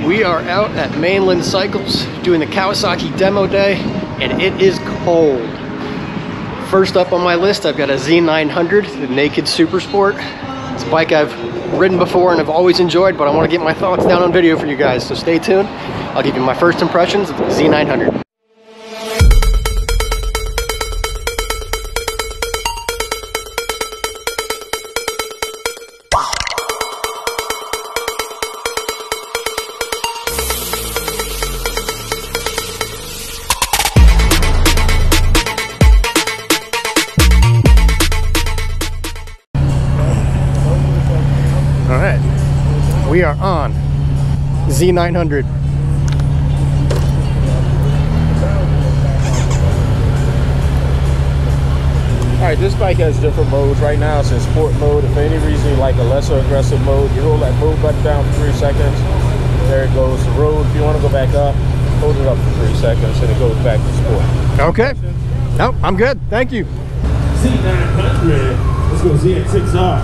We are out at Mainland Cycles doing the Kawasaki demo day, and it is cold. First up on my list, I've got a Z900, the Naked Super Sport. It's a bike I've ridden before and have always enjoyed, but I want to get my thoughts down on video for you guys, so stay tuned. I'll give you my first impressions of the Z900. We are on Z900. Alright, this bike has different modes. Right now it's in sport mode. If for any reason you like a lesser aggressive mode, you hold that mode button down for 3 seconds. There it goes to road. If you want to go back up, hold it up for 3 seconds and it goes back to sport. Okay. Nope, I'm good. Thank you. Z900. Let's go ZX6R.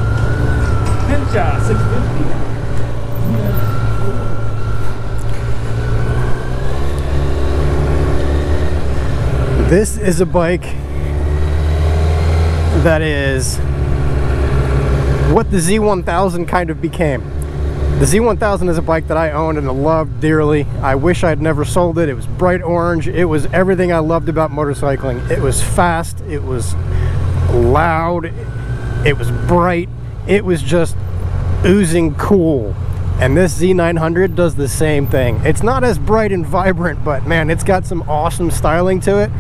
Henshaw 650. This is a bike that is what the Z1000 kind of became. The Z1000 is a bike that I owned and loved dearly. I wish I'd never sold it. It was bright orange. It was everything I loved about motorcycling. It was fast. It was loud. It was bright. It was just oozing cool. And this Z900 does the same thing. It's not as bright and vibrant, but man, it's got some awesome styling to it.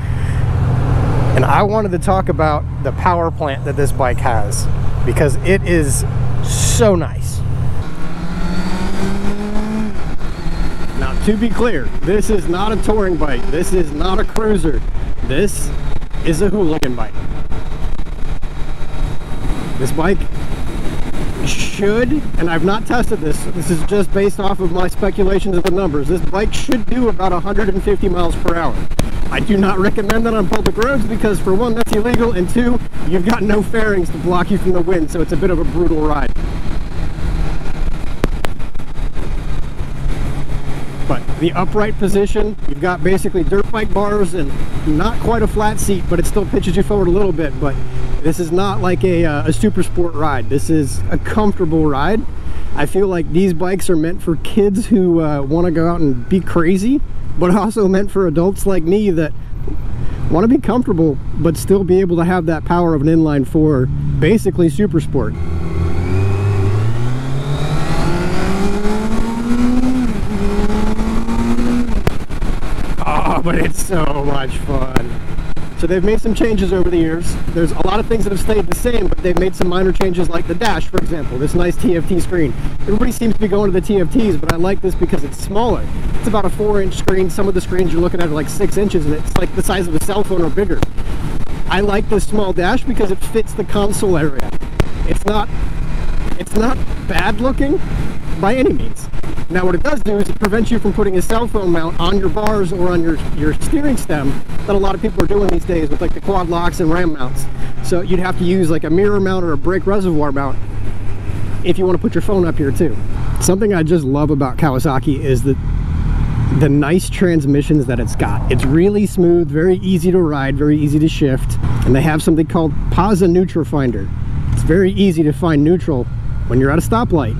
And I wanted to talk about the power plant that this bike has, because it is so nice. Now, to be clear, this is not a touring bike. This is not a cruiser. This is a hooligan bike. This bike should, and I've not tested this, this is just based off of my speculations of the numbers, this bike should do about 150 miles per hour. I do not recommend that on public roads because, for one, that's illegal, and two, you've got no fairings to block you from the wind, so it's a bit of a brutal ride. But the upright position, you've got basically dirt bike bars and not quite a flat seat, but it still pitches you forward a little bit. But this is not like a super sport ride. This is a comfortable ride. I feel like these bikes are meant for kids who want to go out and be crazy, but also meant for adults like me that want to be comfortable but still be able to have that power of an inline four, basically super sport. Oh, but it's so much fun. So they've made some changes over the years. There's a lot of things that have stayed the same, but they've made some minor changes, like the dash, for example, this nice TFT screen. Everybody seems to be going to the TFTs, but I like this because it's smaller. It's about a 4-inch screen. Some of the screens you're looking at are like 6 inches, and it's like the size of a cell phone or bigger. I like this small dash because it fits the console area. It's not bad looking by any means. Now what it does do is it prevents you from putting a cell phone mount on your bars or on your steering stem that a lot of people are doing these days with like the quad locks and ram mounts. So you'd have to use like a mirror mount or a brake reservoir mount if you want to put your phone up here too. Something I just love about Kawasaki is the nice transmissions that it's got. It's really smooth, very easy to ride, very easy to shift, and they have something called PASA Neutral Finder. It's very easy to find neutral when you're at a stoplight.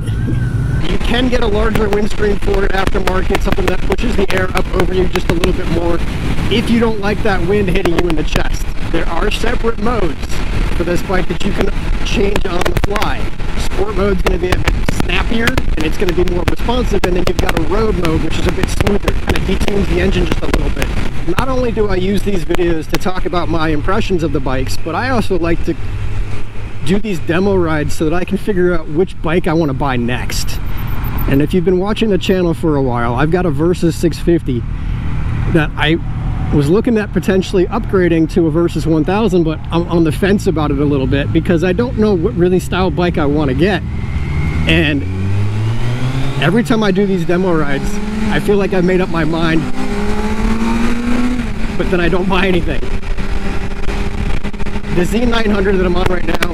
You can get a larger windscreen for it aftermarket, something that pushes the air up over you just a little bit more if you don't like that wind hitting you in the chest. There are separate modes for this bike that you can change on the fly. Sport mode is going to be a bit snappier and it's going to be more responsive, and then you've got a road mode which is a bit smoother, kind of detunes the engine just a little bit. Not only do I use these videos to talk about my impressions of the bikes, but I also like to do these demo rides so that I can figure out which bike I want to buy next. And if you've been watching the channel for a while, I've got a Versys 650 that I was looking at potentially upgrading to a Versys 1000, but I'm on the fence about it a little bit because I don't know what really style bike I want to get. And every time I do these demo rides, I feel like I've made up my mind, but then I don't buy anything. The Z900 that I'm on right now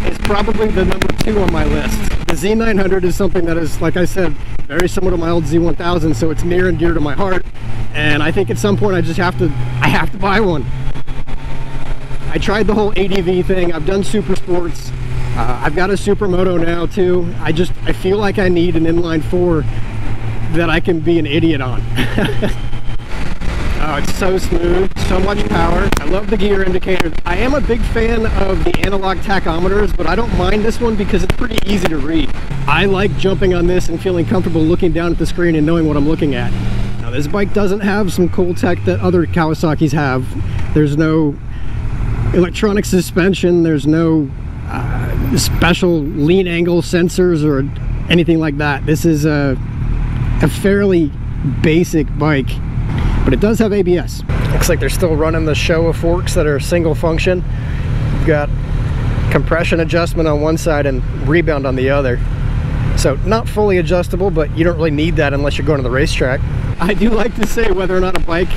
is probably the number 2 on my list. The Z900 is something that is, like I said, very similar to my old Z1000, so it's near and dear to my heart. And I think at some point I have to buy one. I tried the whole ADV thing. I've done super sports. I've got a supermoto now too. I feel like I need an inline 4 that I can be an idiot on. Oh, it's so smooth, so much power. I love the gear indicator. I am a big fan of the analog tachometers, but I don't mind this one because it's pretty easy to read. I like jumping on this and feeling comfortable looking down at the screen and knowing what I'm looking at. Now, this bike doesn't have some cool tech that other Kawasaki's have. There's no electronic suspension, there's no special lean angle sensors or anything like that. This is a fairly basic bike, but it does have ABS. Looks like they're still running the Showa forks that are single function. You've got compression adjustment on one side and rebound on the other. So not fully adjustable, but you don't really need that unless you're going to the racetrack. I do like to say whether or not a bike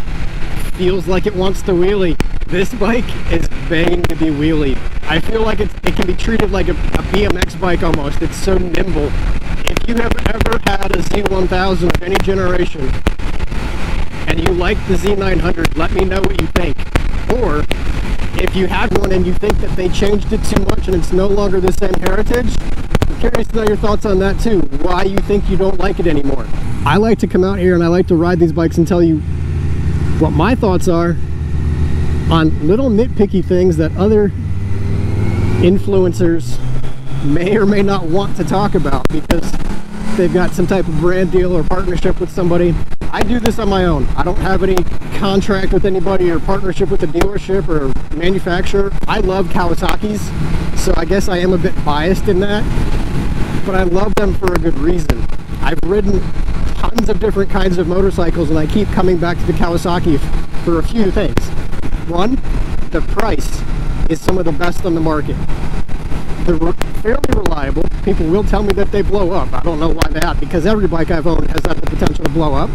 feels like it wants to wheelie. This bike is begging to be wheelied. I feel like it can be treated like a BMX bike almost. It's so nimble. If you have ever had a Z1000 of any generation and you like the Z900, let me know what you think. Or if you had one and you think that they changed it too much and it's no longer the same heritage, I'm curious to know your thoughts on that too. Why you think you don't like it anymore. I like to come out here and I like to ride these bikes and tell you what my thoughts are on little nitpicky things that other influencers may or may not want to talk about because they've got some type of brand deal or partnership with somebody. I do this on my own. I don't have any contract with anybody or partnership with a dealership or manufacturer. I love Kawasaki's, so I guess I am a bit biased in that, but I love them for a good reason. I've ridden tons of different kinds of motorcycles and I keep coming back to the Kawasaki for a few things. One, the price is some of the best on the market. They're fairly reliable. People will tell me that they blow up. I don't know why that, because every bike I've owned has had the potential to blow up.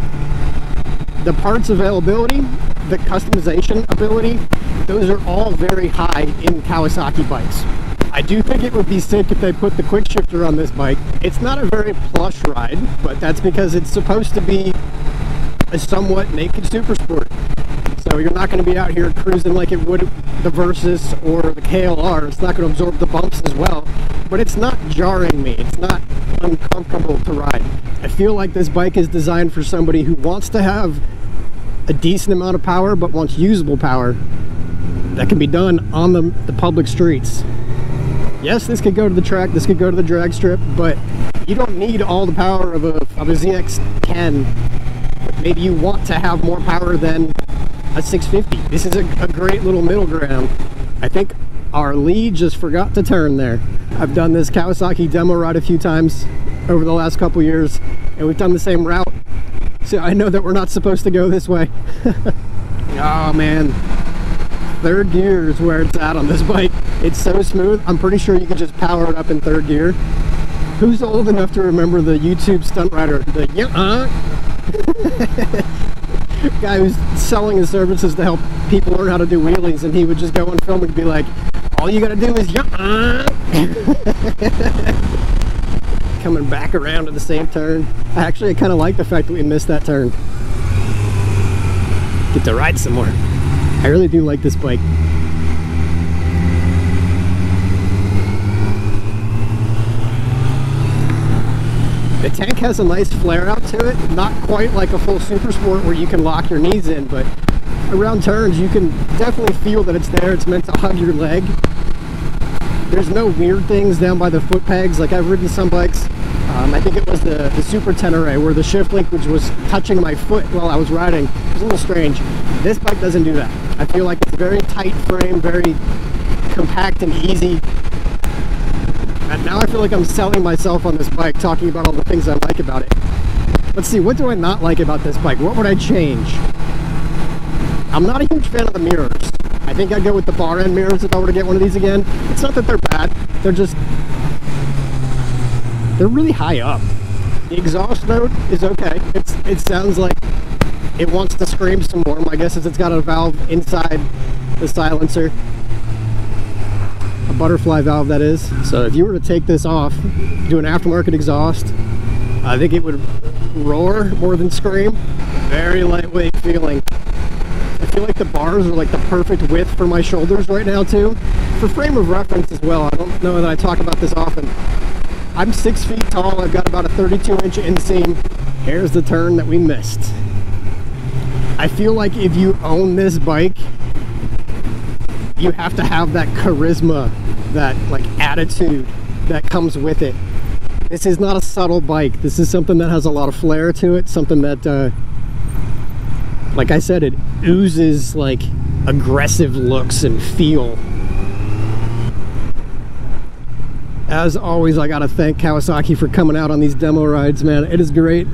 The parts availability, the customization ability, those are all very high in Kawasaki bikes. I do think it would be sick if they put the quick shifter on this bike. It's not a very plush ride, but that's because it's supposed to be a somewhat naked super sport. So you're not going to be out here cruising like it would the Versys or the KLR. It's not going to absorb the bumps as well, but it's not jarring me. It's not uncomfortable to ride. I feel like this bike is designed for somebody who wants to have a decent amount of power, but wants usable power that can be done on the public streets. Yes, this could go to the track, this could go to the drag strip, but you don't need all the power of a ZX10. Maybe you want to have more power than a 650. This is a great little middle ground. I think our lead just forgot to turn there. I've done this Kawasaki demo ride a few times over the last couple years, and we've done the same route. So I know that we're not supposed to go this way. Oh man, third gear is where it's at on this bike. It's so smooth. I'm pretty sure you can just power it up in third gear. Who's old enough to remember the YouTube stunt rider, the guy who's selling his services to help people learn how to do wheelies, and he would just go on film and be like, all you gotta do is coming back around to the same turn. I kind of like the fact that we missed that turn. Get to ride some more. I really do like this bike. The tank has a nice flare out to it, not quite like a full super sport where you can lock your knees in, but around turns you can definitely feel that it's there. It's meant to hug your leg. There's no weird things down by the foot pegs. Like I've ridden some bikes, I think it was the Super Tenere, where the shift linkage was touching my foot while I was riding. It was a little strange. This bike doesn't do that. I feel like it's very tight frame, very compact and easy. And now I feel like I'm selling myself on this bike, talking about all the things I like about it. Let's see, what do I not like about this bike? What would I change? I'm not a huge fan of the mirrors. I think I'd go with the bar end mirrors if I were to get one of these again. It's not that they're bad, they're really high up. The exhaust note is okay. It sounds like it wants to scream some more. My guess is it's got a valve inside the silencer. a butterfly valve that is. So if you were to take this off, do an aftermarket exhaust, I think it would roar more than scream. Very lightweight feeling. I feel like the bars are like the perfect width for my shoulders right now too. For frame of reference as well, I don't know that I talk about this often. I'm 6 feet tall, I've got about a 32-inch inseam. Here's the turn that we missed. I feel like if you own this bike, you have to have that charisma, that like attitude that comes with it. This is not a subtle bike. This is something that has a lot of flair to it, something that, like I said, it oozes like aggressive looks and feel. As always, I gotta thank Kawasaki for coming out on these demo rides, man. It is great.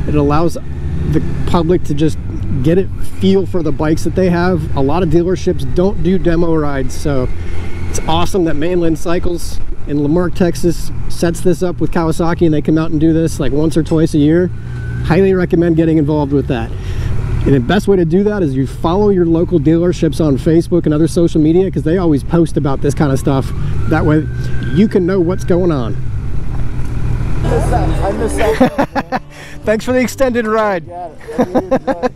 It allows the public to just get a feel for the bikes that they have. A lot of dealerships don't do demo rides, so it's awesome that Mainland Cycles in Lamarck, Texas sets this up with Kawasaki, and they come out and do this like once or twice a year. Highly recommend getting involved with that. And the best way to do that is you follow your local dealerships on Facebook and other social media, because they always post about this kind of stuff. That way you can know what's going on. I missed that. Thanks for the extended ride. Got it.